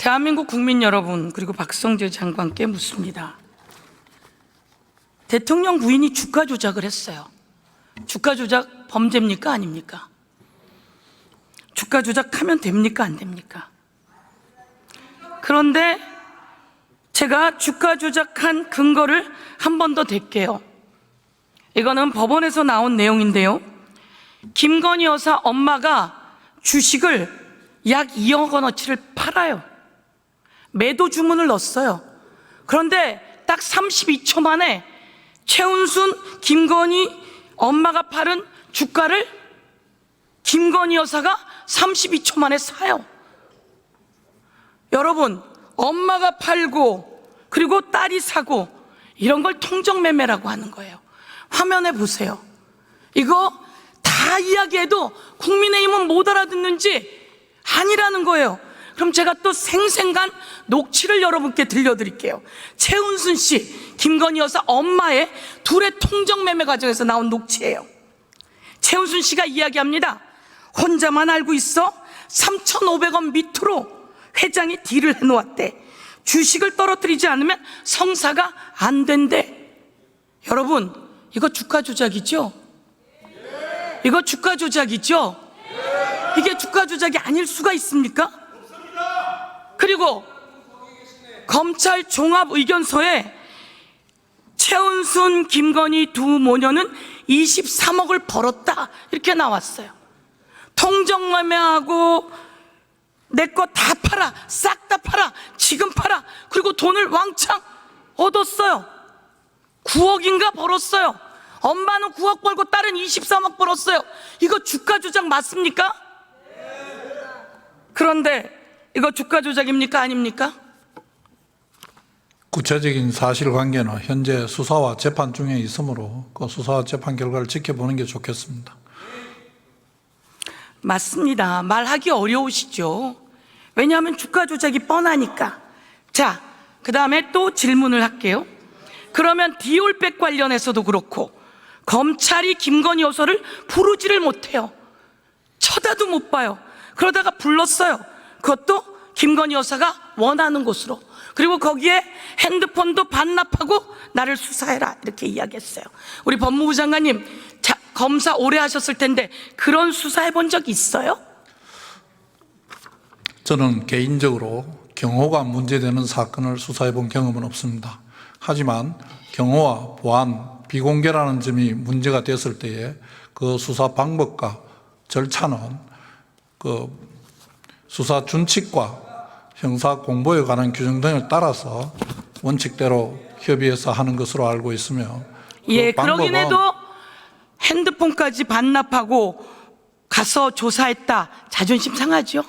대한민국 국민 여러분, 그리고 박성재 장관께 묻습니다. 대통령 부인이 주가 조작을 했어요. 주가 조작 범죄입니까? 아닙니까? 주가 조작하면 됩니까? 안 됩니까? 그런데 제가 주가 조작한 근거를 한 번 더 댈게요. 이거는 법원에서 나온 내용인데요. 김건희 여사 엄마가 주식을 약 2억 원어치를 팔아요. 매도 주문을 넣었어요. 그런데 딱 32초 만에 최은순, 김건희 엄마가 팔은 주가를 김건희 여사가 32초 만에 사요. 여러분, 엄마가 팔고 그리고 딸이 사고 이런 걸 통정매매라고 하는 거예요. 화면에 보세요. 이거 다 이야기해도 국민의힘은 못 알아듣는지 아니라는 거예요. 그럼 제가 또 생생간 녹취를 여러분께 들려드릴게요. 최은순 씨, 김건희 여사 엄마의 둘의 통정매매 과정에서 나온 녹취예요. 최은순 씨가 이야기합니다. 혼자만 알고 있어 3,500원 밑으로 회장이 딜을 해놓았대. 주식을 떨어뜨리지 않으면 성사가 안 된대. 여러분, 이거 주가 조작이죠? 이거 주가 조작이죠? 이게 주가 조작이 아닐 수가 있습니까? 그리고 검찰 종합의견서에 최은순, 김건희 두 모녀는 23억을 벌었다 이렇게 나왔어요. 통정매매하고 내 거 다 팔아, 싹 다 팔아, 지금 팔아. 그리고 돈을 왕창 얻었어요. 9억인가 벌었어요. 엄마는 9억 벌고 딸은 23억 벌었어요. 이거 주가 조작 맞습니까? 그런데 이거 주가 조작입니까? 아닙니까? 구체적인 사실관계는 현재 수사와 재판 중에 있으므로 그 수사와 재판 결과를 지켜보는 게 좋겠습니다. 맞습니다. 말하기 어려우시죠? 왜냐하면 주가 조작이 뻔하니까. 자, 그 다음에 또 질문을 할게요. 그러면 디올백 관련해서도 그렇고 검찰이 김건희 여사를 부르지를 못해요. 쳐다도 못 봐요. 그러다가 불렀어요. 그것도 김건희 여사가 원하는 곳으로. 그리고 거기에 핸드폰도 반납하고 나를 수사해라 이렇게 이야기했어요. 우리 법무부 장관님, 검사 오래 하셨을 텐데 그런 수사해 본 적 있어요? 저는 개인적으로 경호가 문제되는 사건을 수사해 본 경험은 없습니다. 하지만 경호와 보안, 비공개라는 점이 문제가 됐을 때에 그 수사 방법과 절차는 그 수사 준칙과 형사 공보에 관한 규정 등을 따라서 원칙대로 협의해서 하는 것으로 알고 있으며, 예, 그러긴 해도 핸드폰까지 반납하고 가서 조사했다. 자존심 상하죠?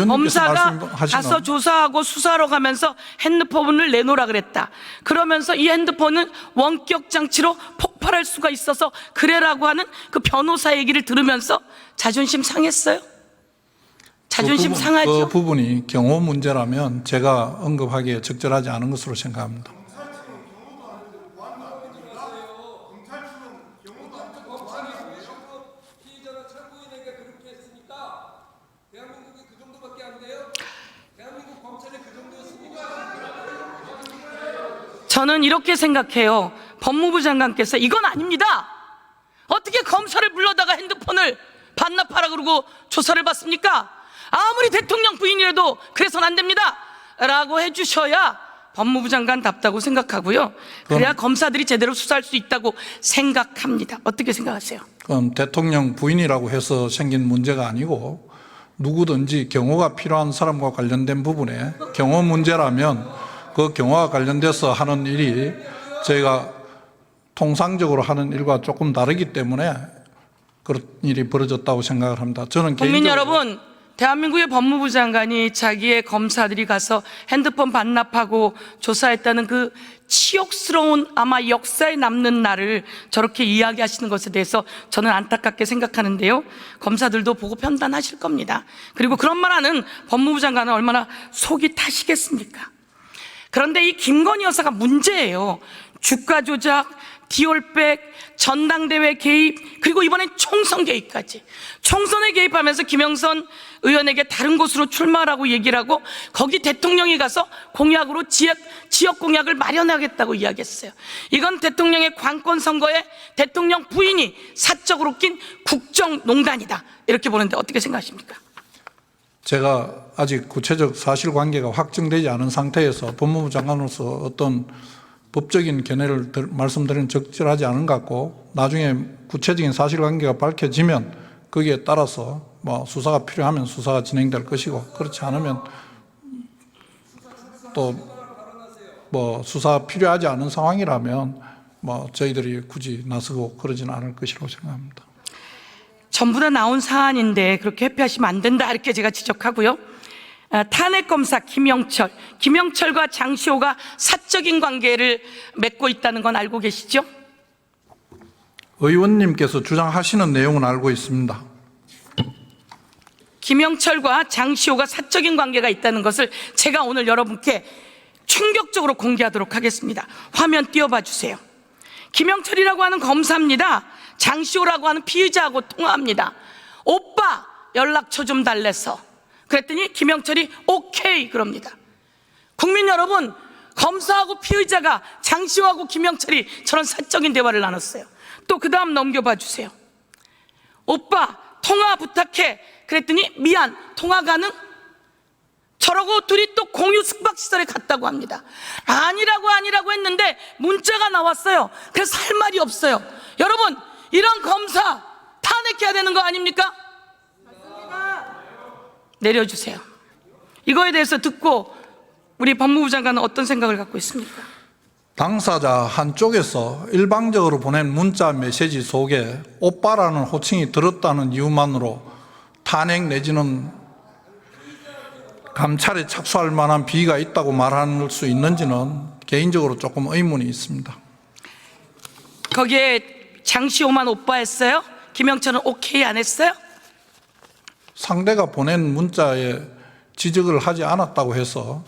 검사가 가서 조사하고 수사하러 가면서 핸드폰을 내놓으라 그랬다. 그러면서 이 핸드폰은 원격 장치로 폭발할 수가 있어서 그래라고 하는 그 변호사 얘기를 들으면서 자존심 상했어요? 자존심 상하죠? 그 부분이 경호 문제라면 제가 언급하기에 적절하지 않은 것으로 생각합니다. 저는 이렇게 생각해요. 법무부 장관께서 이건 아닙니다. 어떻게 검사를 불러다가 핸드폰을 반납하라 그러고 조사를 받습니까? 아무리 대통령 부인이라도 그래서는 안 됩니다 라고 해주셔야 법무부 장관답다고 생각하고요. 그래야 검사들이 제대로 수사할 수 있다고 생각합니다. 어떻게 생각하세요? 그럼 대통령 부인이라고 해서 생긴 문제가 아니고 누구든지 경호가 필요한 사람과 관련된 부분에 경호 문제라면 그 경호와 관련돼서 하는 일이 저희가 통상적으로 하는 일과 조금 다르기 때문에 그런 일이 벌어졌다고 생각을 합니다. 저는 국민 개인적으로 여러분, 대한민국의 법무부 장관이 자기의 검사들이 가서 핸드폰 반납하고 조사했다는 그 치욕스러운 아마 역사에 남는 날을 저렇게 이야기하시는 것에 대해서 저는 안타깝게 생각하는데요. 검사들도 보고 판단하실 겁니다. 그리고 그런 말 하는 법무부 장관은 얼마나 속이 타시겠습니까? 그런데 이 김건희 여사가 문제예요. 주가 조작, 디올백, 전당대회 개입, 그리고 이번엔 총선 개입까지. 총선에 개입하면서 김영선 의원에게 다른 곳으로 출마하라고 얘기를 하고 거기 대통령이 가서 공약으로 지역 공약을 마련하겠다고 이야기했어요. 이건 대통령의 관건 선거에 대통령 부인이 사적으로 낀 국정농단이다, 이렇게 보는데 어떻게 생각하십니까? 제가 아직 구체적 사실관계가 확정되지 않은 상태에서 법무부 장관으로서 어떤 법적인 견해를 말씀드리는 적절하지 않은 것 같고, 나중에 구체적인 사실관계가 밝혀지면 거기에 따라서 뭐 수사가 필요하면 수사가 진행될 것이고, 그렇지 않으면 또 뭐 수사 필요하지 않은 상황이라면 뭐 저희들이 굳이 나서고 그러지는 않을 것이라고 생각합니다. 전부 다 나온 사안인데 그렇게 회피하시면 안 된다, 이렇게 제가 지적하고요. 탄핵검사 김영철과 장시호가 사적인 관계를 맺고 있다는 건 알고 계시죠? 의원님께서 주장하시는 내용은 알고 있습니다. 김영철과 장시호가 사적인 관계가 있다는 것을 제가 오늘 여러분께 충격적으로 공개하도록 하겠습니다. 화면 띄워봐 주세요. 김영철이라고 하는 검사입니다. 장시호라고 하는 피의자하고 통화합니다. 오빠 연락처 좀 달래서. 그랬더니 김영철이 오케이 그럽니다. 국민 여러분, 검사하고 피의자가 장시호하고 김영철이 저런 사적인 대화를 나눴어요. 또 그 다음 넘겨봐 주세요. 오빠 통화 부탁해. 그랬더니 미안, 통화 가능? 저러고 둘이 또 공유 숙박시설에 갔다고 합니다. 아니라고 했는데 문자가 나왔어요. 그래서 할 말이 없어요. 여러분, 이런 검사 탄핵해야 되는 거 아닙니까? 내려주세요. 이거에 대해서 듣고 우리 법무부 장관은 어떤 생각을 갖고 있습니까? 당사자 한쪽에서 일방적으로 보낸 문자 메시지 속에 오빠라는 호칭이 들었다는 이유만으로 탄핵 내지는 감찰에 착수할 만한 비위가 있다고 말할 수 있는지는 개인적으로 조금 의문이 있습니다. 거기에 장시호만 오빠 했어요? 김영철은 오케이 안 했어요? 상대가 보낸 문자에 지적을 하지 않았다고 해서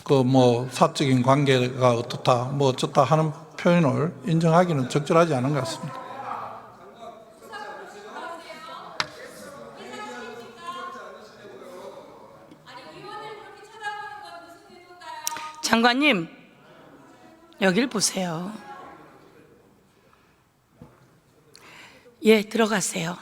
그 뭐 사적인 관계가 어떻다 뭐 어쩌다 하는 표현을 인정하기는 적절하지 않은 것 같습니다. 장관님, 여길 보세요. 예, 들어가세요.